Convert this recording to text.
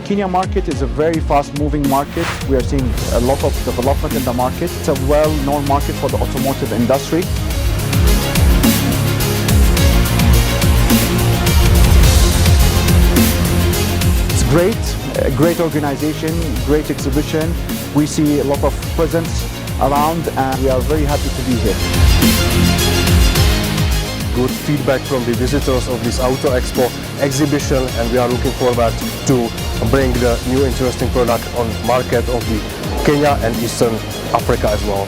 Kenya market is a very fast-moving market. We are seeing a lot of development in the market. It's a well-known market for the automotive industry. It's great, a great organization, great exhibition. We see a lot of presence around and we are very happy to be here. Good feedback from the visitors of this AUTOEXPO exhibition, and we are looking forward to bring the new interesting product on market of the Kenya and Eastern Africa as well.